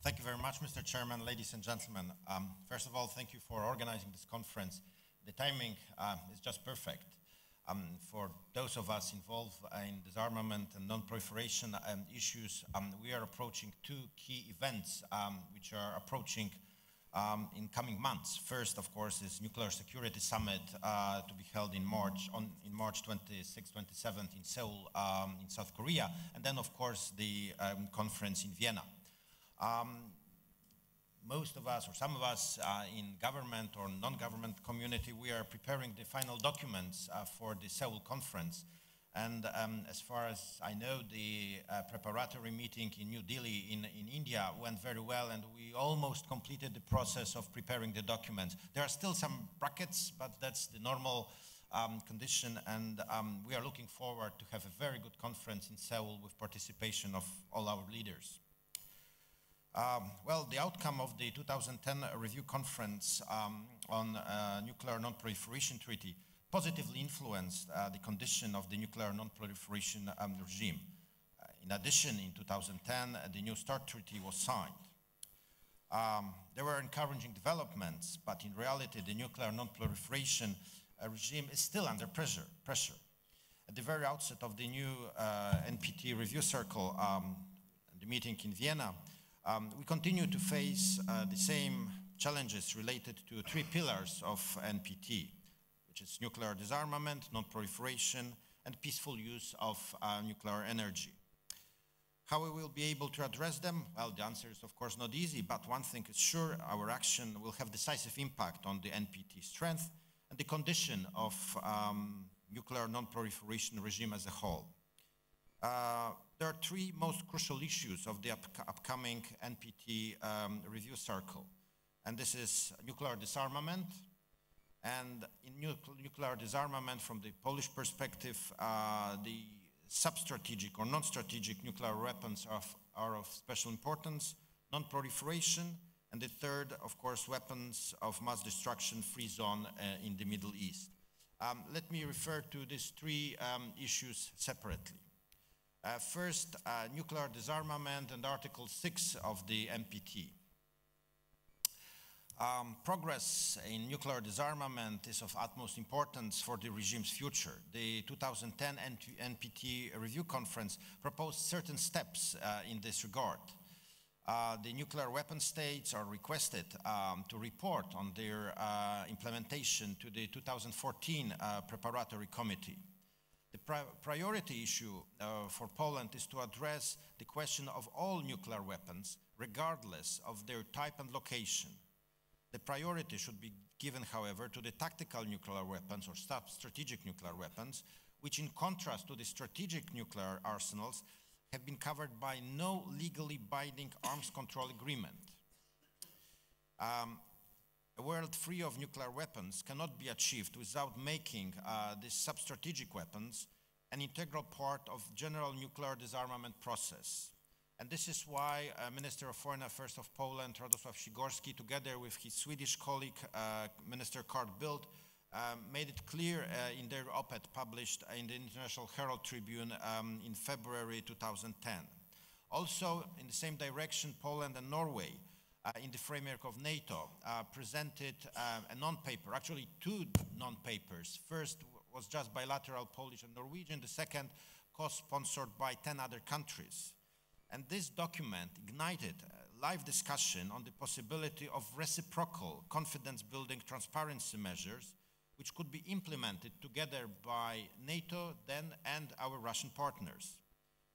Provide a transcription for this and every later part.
Thank you very much, Mr. Chairman, ladies and gentlemen. First of all, thank you for organizing this conference. The timing is just perfect. For those of us involved in disarmament and non-proliferation issues, we are approaching two key events which are approaching in coming months. First, of course, is Nuclear Security Summit to be held in March 26, 27th in Seoul, in South Korea, and then, of course, the conference in Vienna. Most of us, or some of us in government or non-government community, we are preparing the final documents for the Seoul conference. And as far as I know, the preparatory meeting in New Delhi in India went very well, and we almost completed the process of preparing the documents. There are still some brackets, but that's the normal condition, and we are looking forward to have a very good conference in Seoul with participation of all our leaders. Well, the outcome of the 2010 review conference on nuclear non-proliferation treaty positively influenced the condition of the nuclear non-proliferation regime. In addition, in 2010, the New START treaty was signed. There were encouraging developments, but in reality, the nuclear non-proliferation regime is still under pressure. At the very outset of the new NPT review circle, the meeting in Vienna, we continue to face the same challenges related to three pillars of NPT, which is nuclear disarmament, non-proliferation, and peaceful use of nuclear energy. How we will be able to address them? Well, the answer is of course not easy, but one thing is sure, our action will have decisive impact on the NPT strength and the condition of nuclear non-proliferation regime as a whole. There are three most crucial issues of the upcoming NPT review circle, and this is nuclear disarmament. And in nuclear disarmament, from the Polish perspective, the sub-strategic or non-strategic nuclear weapons are of special importance, non-proliferation, and the third, of course, weapons of mass destruction free zone in the Middle East. Let me refer to these three issues separately. First, nuclear disarmament and Article 6 of the NPT. Progress in nuclear disarmament is of utmost importance for the regime's future. The 2010 NPT review conference proposed certain steps in this regard. The nuclear weapon states are requested to report on their implementation to the 2014 preparatory committee. The priority issue for Poland is to address the question of all nuclear weapons, regardless of their type and location. The priority should be given, however, to the tactical nuclear weapons or strategic nuclear weapons, which in contrast to the strategic nuclear arsenals, have been covered by no legally binding arms control agreement. A world free of nuclear weapons cannot be achieved without making these sub-strategic weapons an integral part of general nuclear disarmament process. And this is why Minister of Foreign Affairs of Poland, Radosław Sikorski, together with his Swedish colleague, Minister Carl Bildt, made it clear in their op-ed published in the International Herald Tribune in February 2010. Also, in the same direction, Poland and Norway, in the framework of NATO, presented a non-paper, actually two non-papers. First was just bilateral Polish and Norwegian, the second co-sponsored by 10 other countries. And this document ignited a live discussion on the possibility of reciprocal confidence-building transparency measures which could be implemented together by NATO then and our Russian partners.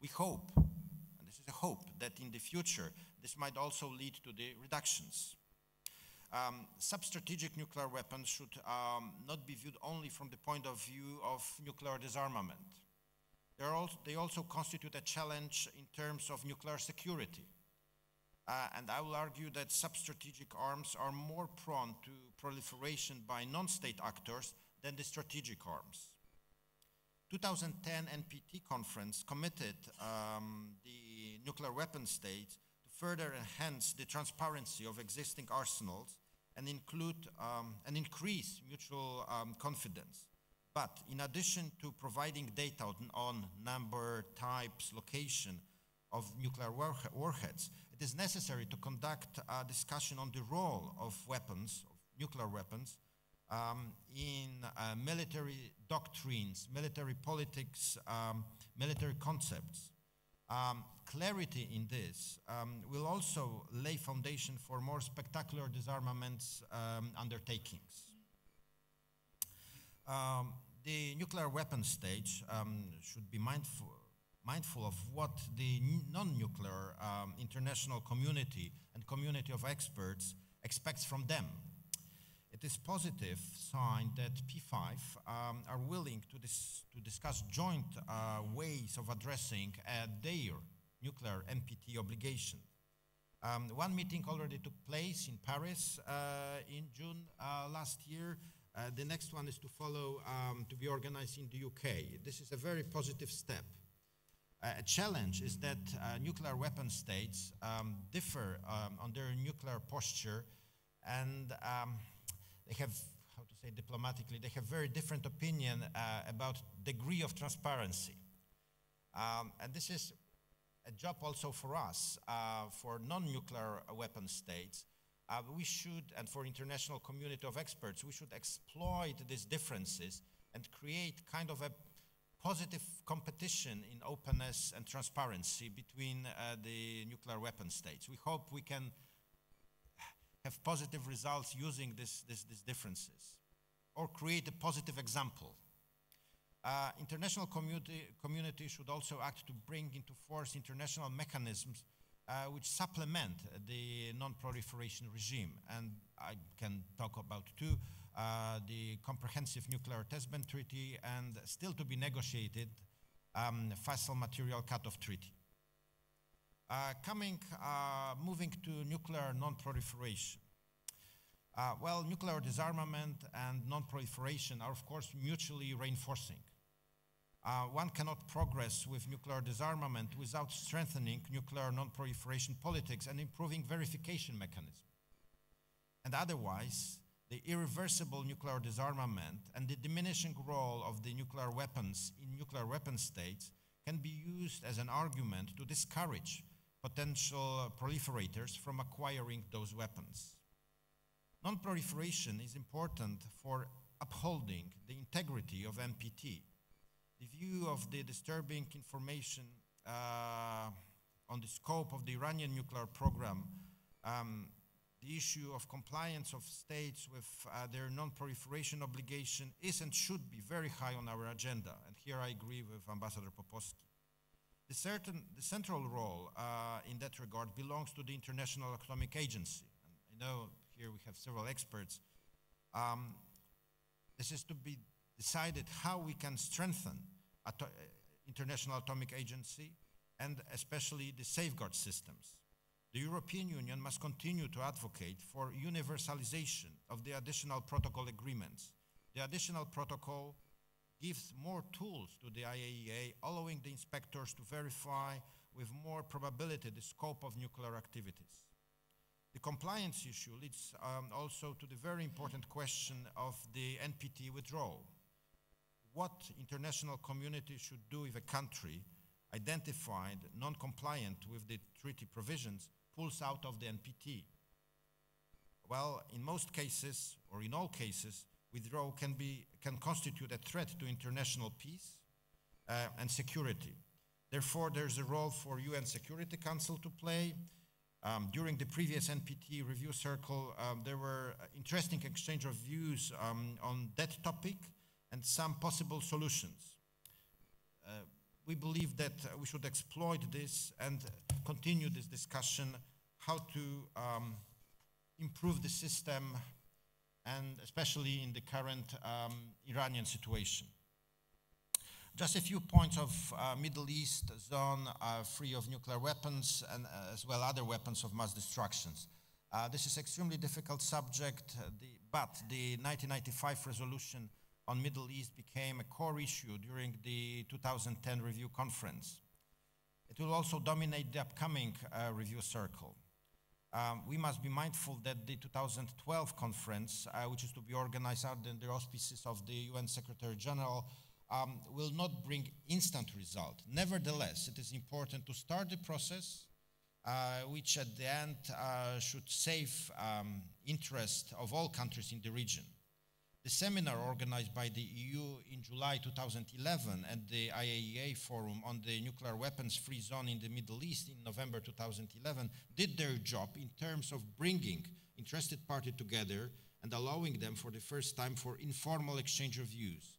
We hope, and this is a hope, that in the future this might also lead to the reductions. Sub-strategic nuclear weapons should not be viewed only from the point of view of nuclear disarmament. They also constitute a challenge in terms of nuclear security. And I will argue that sub-strategic arms are more prone to proliferation by non-state actors than the strategic arms. 2010 NPT conference committed the nuclear weapon states to further enhance the transparency of existing arsenals and increase mutual confidence. But in addition to providing data on number, types, location, of nuclear warheads, it is necessary to conduct a discussion on the role of weapons, of nuclear weapons, in military doctrines, military politics, military concepts. Clarity in this will also lay foundation for more spectacular disarmaments undertakings. The nuclear weapons stage should be mindful of what the non-nuclear international community and community of experts expects from them. It is positive sign that P5 are willing to discuss joint ways of addressing their nuclear NPT obligation. One meeting already took place in Paris in June last year. The next one is to follow, to be organized in the UK. This is a very positive step. A challenge is that nuclear weapon states differ on their nuclear posture, and they have, how to say diplomatically, they have very different opinion about degree of transparency. And this is a job also for us, for non-nuclear weapon states. We should, and for international community of experts, we should exploit these differences and create kind of a positive competition in openness and transparency between the nuclear weapon states. We hope we can have positive results using these differences, or create a positive example. International community should also act to bring into force international mechanisms which supplement the non-proliferation regime. And I can talk about two, the Comprehensive Nuclear Test Ban Treaty and still to be negotiated Fissile Material Cut-off Treaty. Moving to nuclear non-proliferation. Well, nuclear disarmament and non-proliferation are, of course, mutually reinforcing. One cannot progress with nuclear disarmament without strengthening nuclear non-proliferation politics and improving verification mechanisms. And otherwise, the irreversible nuclear disarmament and the diminishing role of the nuclear weapons in nuclear weapon states can be used as an argument to discourage potential proliferators from acquiring those weapons. Non-proliferation is important for upholding the integrity of NPT. The view of the disturbing information on the scope of the Iranian nuclear program, the issue of compliance of states with their non-proliferation obligation is and should be very high on our agenda. And here I agree with Ambassador Popovsky. The central role in that regard belongs to the International Atomic Agency. And I know here we have several experts. This is to be decided how we can strengthen International Atomic Agency and especially the safeguard systems. The European Union must continue to advocate for universalization of the additional protocol agreements. The additional protocol gives more tools to the IAEA, allowing the inspectors to verify with more probability the scope of nuclear activities. The compliance issue leads also to the very important question of the NPT withdrawal. What international community should do if a country identified non-compliant with the treaty provisions pulls out of the NPT? Well, in most cases, or in all cases, withdrawal can constitute a threat to international peace and security. Therefore, there's a role for UN Security Council to play. During the previous NPT review circle, there were interesting exchange of views on that topic and some possible solutions. We believe that we should exploit this and continue this discussion, how to improve the system, and especially in the current Iranian situation. Just a few points of Middle East zone free of nuclear weapons and as well other weapons of mass destruction. This is extremely difficult subject, but the 1995 resolution on Middle East became a core issue during the 2010 review conference. It will also dominate the upcoming review circle. We must be mindful that the 2012 conference, which is to be organized under the auspices of the UN Secretary General, will not bring instant result. Nevertheless, it is important to start the process, which at the end should save interest of all countries in the region. The seminar organized by the EU in July 2011 and the IAEA Forum on the nuclear weapons-free zone in the Middle East in November 2011 did their job in terms of bringing interested parties together and allowing them for the first time for informal exchange of views.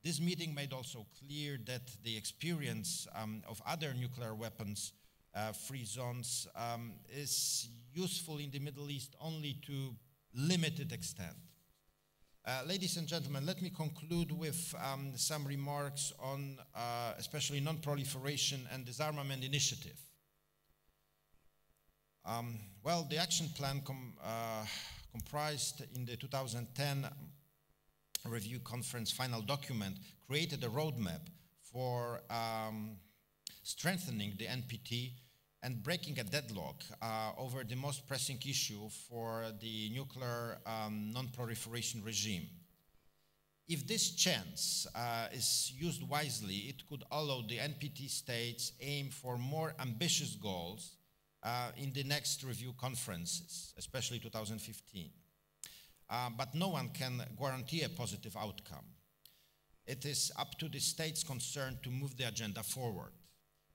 This meeting made also clear that the experience of other nuclear weapons free zones is useful in the Middle East only to limited extent. Ladies and gentlemen, let me conclude with some remarks on especially non-proliferation and disarmament initiative. Well, the action plan comprised in the 2010 review conference final document created a roadmap for strengthening the NPT and breaking a deadlock over the most pressing issue for the nuclear non-proliferation regime. If this chance is used wisely, it could allow the NPT states aim for more ambitious goals in the next review conferences, especially 2015. But no one can guarantee a positive outcome. It is up to the states concerned to move the agenda forward.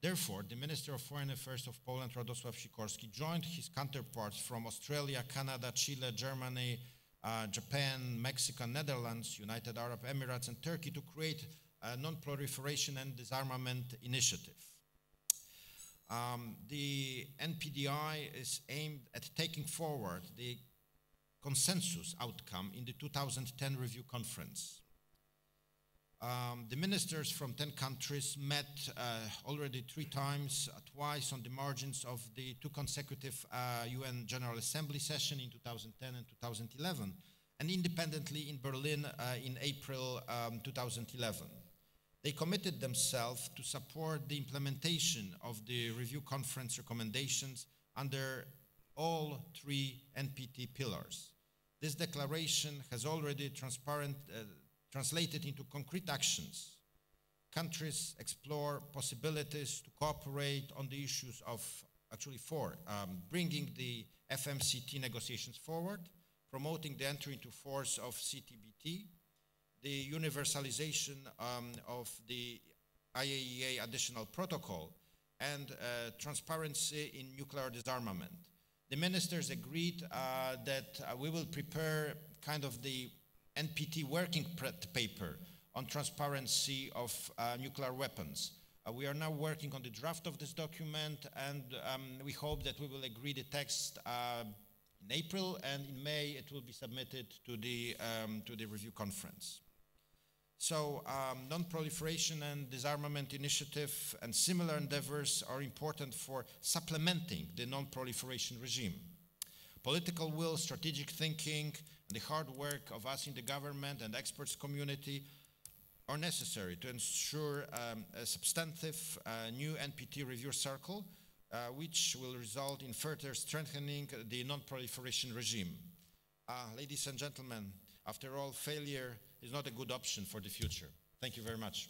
Therefore, the Minister of Foreign Affairs of Poland, Radosław Sikorski, joined his counterparts from Australia, Canada, Chile, Germany, Japan, Mexico, Netherlands, United Arab Emirates, and Turkey to create a non-proliferation and disarmament initiative. The NPDI is aimed at taking forward the consensus outcome in the 2010 review conference. The ministers from 10 countries met already 3 times, twice on the margins of the 2 consecutive UN General Assembly session in 2010 and 2011, and independently in Berlin in April 2011. They committed themselves to support the implementation of the review conference recommendations under all 3 NPT pillars. This declaration has already translated into concrete actions. Countries explore possibilities to cooperate on the issues of, actually 4, bringing the FMCT negotiations forward, promoting the entry into force of CTBT, the universalization of the IAEA additional protocol, and transparency in nuclear disarmament. The ministers agreed that we will prepare kind of the NPT working paper on transparency of nuclear weapons. We are now working on the draft of this document, and we hope that we will agree the text in April, and in May it will be submitted to the review conference. So non-proliferation and disarmament initiative and similar endeavors are important for supplementing the non-proliferation regime. Political will, strategic thinking, and the hard work of us in the government and experts community are necessary to ensure a substantive new NPT review circle, which will result in further strengthening the non-proliferation regime. Ladies and gentlemen, after all, failure is not a good option for the future. Thank you very much.